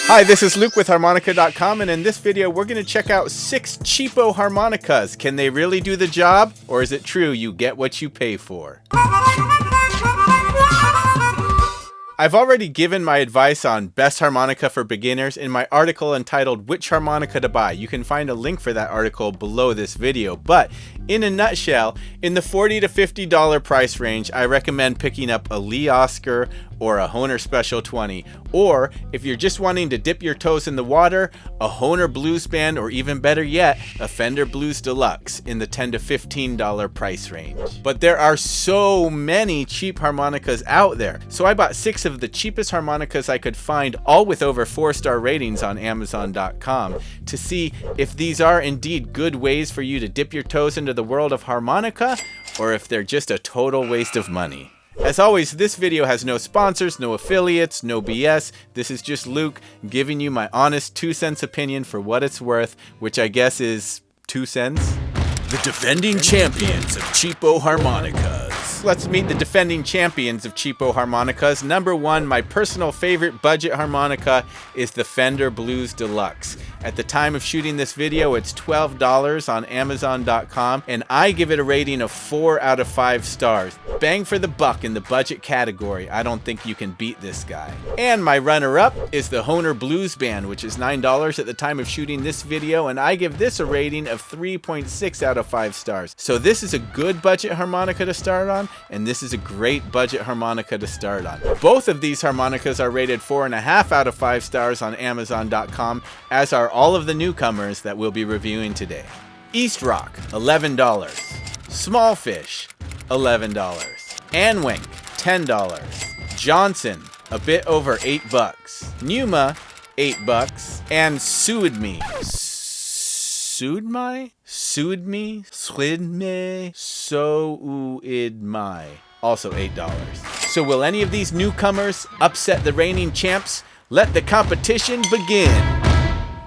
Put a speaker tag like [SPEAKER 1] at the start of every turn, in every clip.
[SPEAKER 1] Hi, this is Luke with Harmonica.com, and in this video we're going to check out 6 cheapo harmonicas. Can they really do the job, or is it true you get what you pay for? I've already given my advice on best harmonica for beginners in my article entitled Which Harmonica to Buy. You can find a link for that article below this video, but in a nutshell, in the $40 to $50 price range, I recommend picking up a Lee Oscar or a Hohner Special 20, or if you're just wanting to dip your toes in the water, a Hohner Blues Band, or even better yet, a Fender Blues Deluxe in the $10 to $15 price range. But there are so many cheap harmonicas out there, so I bought 6 of the cheapest harmonicas I could find, all with over 4-star ratings on Amazon.com, to see if these are indeed good ways for you to dip your toes into the world of harmonica, or if they're just a total waste of money. As always, this video has no sponsors, no affiliates, no BS. This is just Luke giving you my honest 2-cent opinion for what it's worth, which I guess is 2 cents. The defending champions of cheapo harmonicas. Let's meet the defending champions of cheapo harmonicas. Number 1, my personal favorite budget harmonica is the Fender Blues Deluxe. At the time of shooting this video, it's $12 on Amazon.com, and I give it a rating of 4 out of 5 stars. Bang for the buck in the budget category. I don't think you can beat this guy. And my runner-up is the Hohner Blues Band, which is $9 at the time of shooting this video, and I give this a rating of 3.6 out of 5 stars. So this is a good budget harmonica to start on, and this is a great budget harmonica to start on. Both of these harmonicas are rated 4.5 out of 5 stars on Amazon.com, as are all of the newcomers that we'll be reviewing today. East Rock, $11. Small Fish, $11. Anwenk, $10. Johsnon, a bit over $8. Neuma, $8. And Souidmy, also $8. So will any of these newcomers upset the reigning champs? Let the competition begin.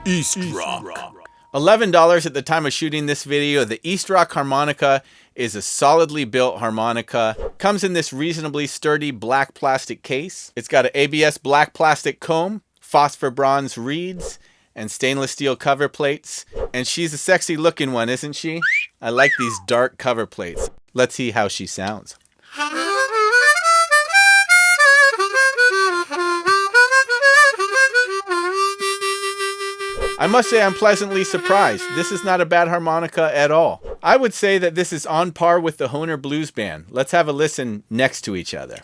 [SPEAKER 1] East Rock. $11 at the time of shooting this video. The East Rock harmonica is a solidly built harmonica. Comes in this reasonably sturdy black plastic case. It's got an ABS black plastic comb, phosphor bronze reeds, and stainless steel cover plates. And she's a sexy looking one, isn't she? I like these dark cover plates. Let's see how she sounds. I must say I'm pleasantly surprised. This is not a bad harmonica at all. I would say that this is on par with the Hohner Blues Band. Let's have a listen next to each other.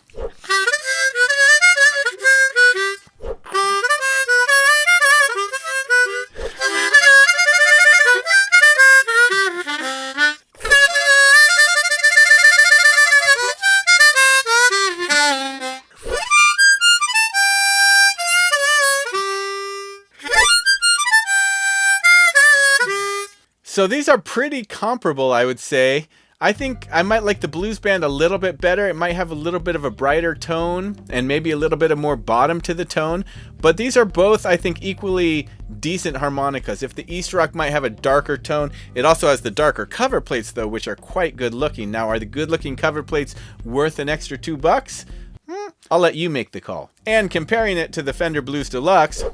[SPEAKER 1] So these are pretty comparable, I would say. I think I might like the Blues Band a little bit better. It might have a little bit of a brighter tone and maybe a little bit of more bottom to the tone. But these are both, I think, equally decent harmonicas. If the East Rock might have a darker tone, it also has the darker cover plates, though, which are quite good looking. Now, are the good looking cover plates worth an extra $2? I'll let you make the call. And comparing it to the Fender Blues Deluxe,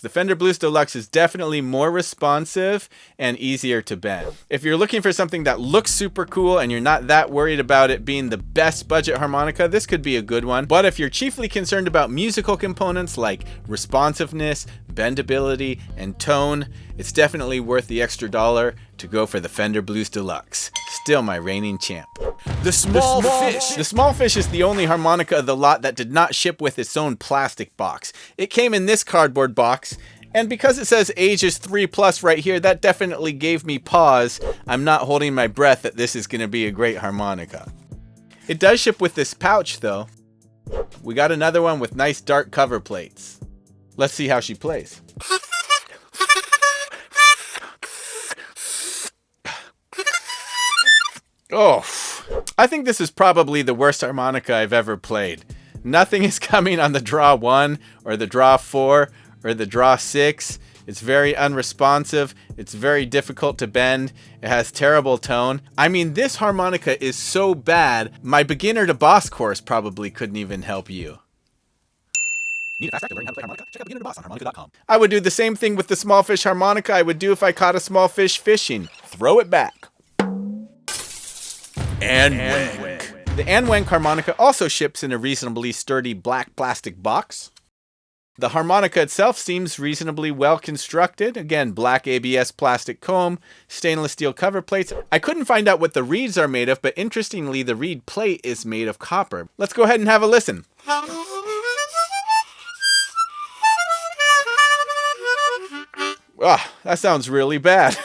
[SPEAKER 1] the Fender Blues Deluxe is definitely more responsive and easier to bend. If you're looking for something that looks super cool and you're not that worried about it being the best budget harmonica, this could be a good one. But if you're chiefly concerned about musical components like responsiveness, bendability, and tone, it's definitely worth the extra $1 to go for the Fender Blues Deluxe. Still my reigning champ. The Small Fish. The Small Fish is the only harmonica of the lot that did not ship with its own plastic box. It came in this cardboard box, and because it says ages 3+ right here, that definitely gave me pause. I'm not holding my breath that this is going to be a great harmonica. It does ship with this pouch, though. We got another one with nice dark cover plates. Let's see how she plays. Oh, I think this is probably the worst harmonica I've ever played. Nothing is coming on the draw 1 or the draw 4 or the draw 6. It's very unresponsive. It's very difficult to bend. It has terrible tone. I mean, this harmonica is so bad, my beginner to boss course probably couldn't even help you. Need a fast track to learn how to play harmonica? Check out Beginner to Boss on harmonica.com. I would do the same thing with the small fish harmonica I would do if I caught a small fish fishing. Throw it back. Anwenk. The Anwenk Harmonica also ships in a reasonably sturdy black plastic box. The harmonica itself seems reasonably well constructed. Again, black ABS plastic comb, stainless steel cover plates. I couldn't find out what the reeds are made of, but interestingly, the reed plate is made of copper. Let's go ahead and have a listen. Ah, that sounds really bad.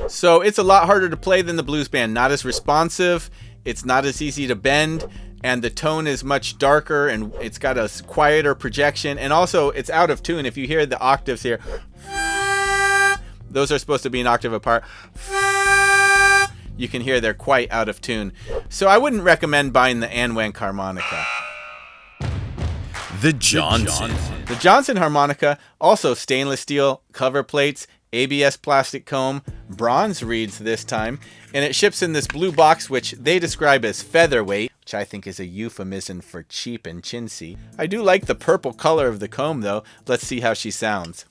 [SPEAKER 1] So it's a lot harder to play than the blues band. Not as responsive, it's not as easy to bend, and the tone is much darker, and it's got a quieter projection, and also it's out of tune. If you hear the octaves here, those are supposed to be an octave apart. You can hear they're quite out of tune. So I wouldn't recommend buying the Anwenk Harmonica.
[SPEAKER 2] The Johsnon.
[SPEAKER 1] The Johsnon Harmonica, also stainless steel cover plates, ABS plastic comb, bronze reeds this time, and it ships in this blue box which they describe as featherweight, which I think is a euphemism for cheap and chintzy. I do like the purple color of the comb though. Let's see how she sounds.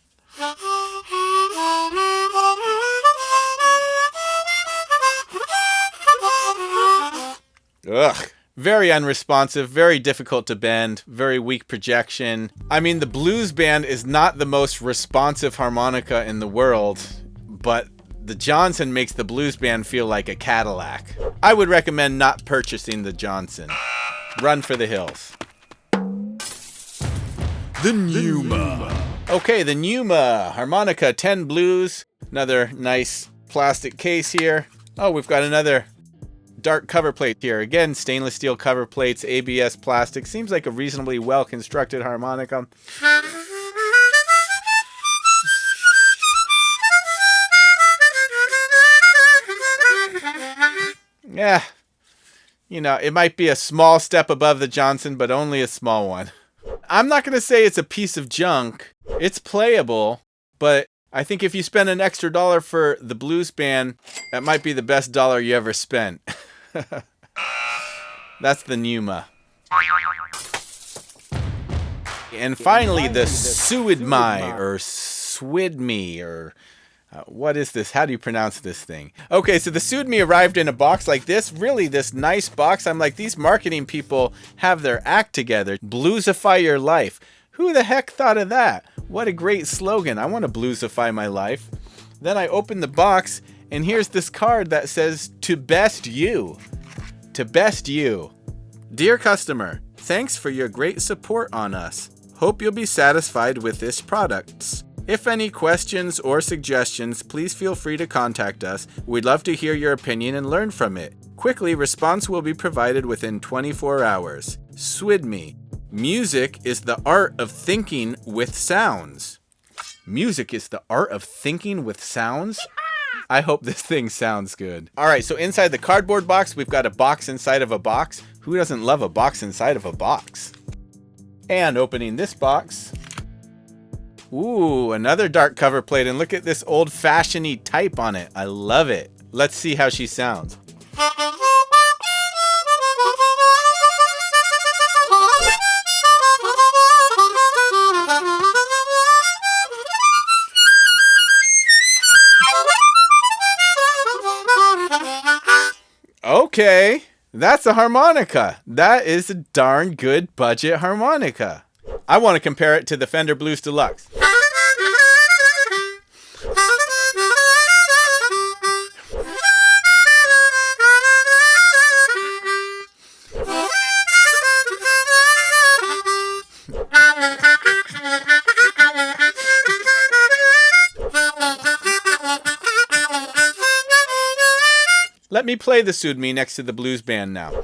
[SPEAKER 1] Ugh. Very unresponsive, very difficult to bend, very weak projection. I mean, the blues band is not the most responsive harmonica in the world, but the Johsnon makes the blues band feel like a Cadillac. I would recommend not purchasing the Johsnon. Run for the hills.
[SPEAKER 2] The Neuma.
[SPEAKER 1] Okay, the Neuma Harmonica 10 Blues. Another nice plastic case here. Oh, we've got another dark cover plate here. Again, stainless steel cover plates, ABS plastic. Seems like a reasonably well constructed harmonica. Yeah, you know, it might be a small step above the Johsnon, but only a small one. I'm not going to say it's a piece of junk. It's playable, but I think if you spend an extra $1 for the blues band, that might be the best dollar you ever spent. That's the Neuma. And finally, the Souidmy, or Swidmy, or what is this? How do you pronounce this thing? Okay, so the Souidmy arrived in a box like this. Really, this nice box. I'm like, these marketing people have their act together. Bluesify your life. Who the heck thought of that? What a great slogan. I want to bluesify my life. Then I open the box, and here's this card that says, "To best you." To best you. Dear customer, thanks for your great support on us. Hope you'll be satisfied with this product. If any questions or suggestions, please feel free to contact us. We'd love to hear your opinion and learn from it. Quickly, response will be provided within 24 hours. Souidmy. Music is the art of thinking with sounds. Music is the art of thinking with sounds? I hope this thing sounds good. All right, so inside the cardboard box, we've got a box inside of a box. Who doesn't love a box inside of a box? And opening this box. Ooh, another dark cover plate. And look at this old-fashioned-y type on it. I love it. Let's see how she sounds. Okay, that's a harmonica. That is a darn good budget harmonica. I want to compare it to the Fender Blues Deluxe. Let me play the Souidmy next to the blues band now.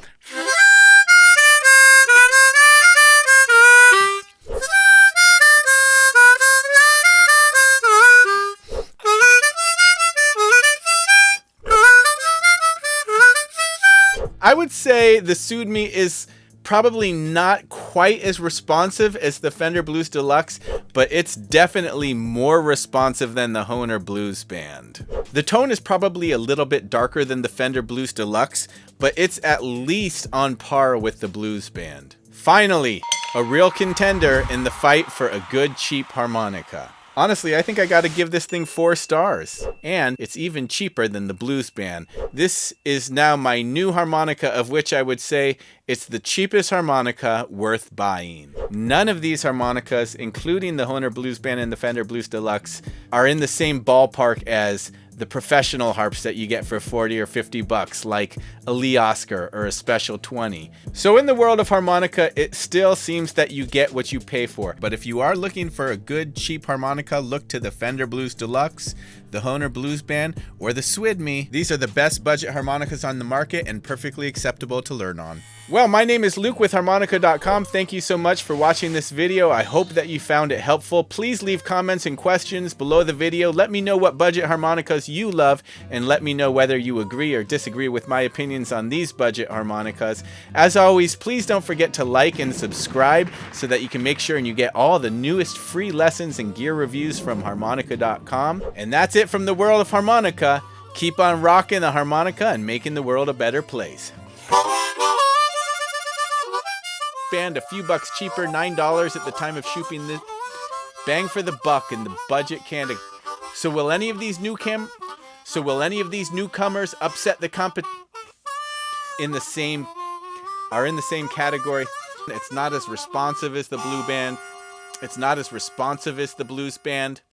[SPEAKER 1] I would say the Souidmy is Probably not quite as responsive as the Fender Blues Deluxe, but it's definitely more responsive than the Hohner Blues Band. The tone is probably a little bit darker than the Fender Blues Deluxe, but it's at least on par with the Blues Band. Finally, a real contender in the fight for a good cheap harmonica. Honestly, I think I gotta give this thing 4 stars. And it's even cheaper than the Blues Band. This is now my new harmonica, of which I would say it's the cheapest harmonica worth buying. None of these harmonicas, including the Hohner Blues Band and the Fender Blues Deluxe, are in the same ballpark as the professional harps that you get for 40 or 50 bucks, like a Lee Oscar or a Special 20. So in the world of harmonica, it still seems that you get what you pay for. But if you are looking for a good cheap harmonica, look to the Fender Blues Deluxe, the Hohner Blues Band, or the Souidmy. These are the best budget harmonicas on the market and perfectly acceptable to learn on. Well, my name is Luke with Harmonica.com. Thank you so much for watching this video. I hope that you found it helpful. Please leave comments and questions below the video. Let me know what budget harmonicas you love, and let me know whether you agree or disagree with my opinions on these budget harmonicas. As always, please don't forget to like and subscribe so that you can make sure and you get all the newest free lessons and gear reviews from Harmonica.com. And that's it from the world of harmonica. Keep on rocking the harmonica and making the world a better place. Band a few bucks cheaper, $9 at the time of shooting this. Bang for the buck in the budget can. So will any of these newcomers upset the in the same category? It's not as responsive as the Blue Band. It's not as responsive as the Blues Band.